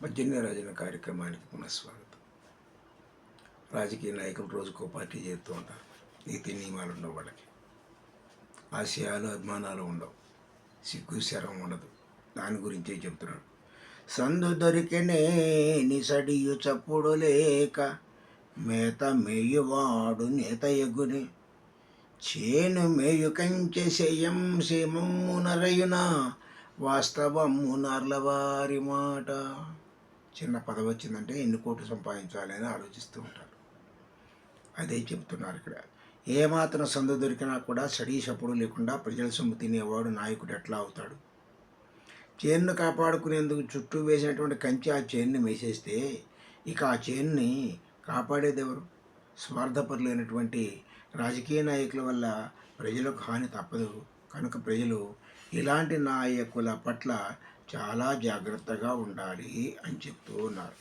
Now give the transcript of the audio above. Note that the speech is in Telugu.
పద్దెనిమిది రోజుల కార్యక్రమానికి పునఃస్వాగతం. రాజకీయ నాయకులు రోజుకో పార్టీ చేస్తూ ఉంటారు. నీతి నియమాలు ఉండవు, వాళ్ళకి ఆశయాలు అభిమానాలు ఉండవు, సిగ్గు శరం ఉండదు. దాని గురించే చెప్తున్నాడు. సందు దొరికినే నిసడియు చప్పుడు లేక మేత మేయువాడు నేత ఎగుని చేను మేయు కంచె శయం సేమమ్మునరయున వాస్తవమ్ము నర్లవారి మాట. చిన్న పదవి వచ్చిందంటే ఎన్ని కోట్లు సంపాదించాలి అని ఆలోచిస్తూ ఉంటారు. అదే చెప్తున్నారు ఇక్కడ. ఏమాత్రం సందు దొరికినా కూడా సడీ సప్పుడు లేకుండా ప్రజల సొమ్ము తినేవాడు నాయకుడు ఎట్లా అవుతాడు? చేనును కాపాడుకునేందుకు చుట్టూ వేసినటువంటి కంచె ఆ చేనుని మేసేస్తే ఇక ఆ చేనుని కాపాడేదెవరు? స్వార్థపరులైనటువంటి రాజకీయ నాయకుల వల్ల ప్రజలకు హాని తప్పదు. కనుక ప్రజలు ఇలాంటి నాయకుల పట్ల చాలా జాగ్రత్తగా ఉండాలి అని చెప్తూ ఉన్నారు.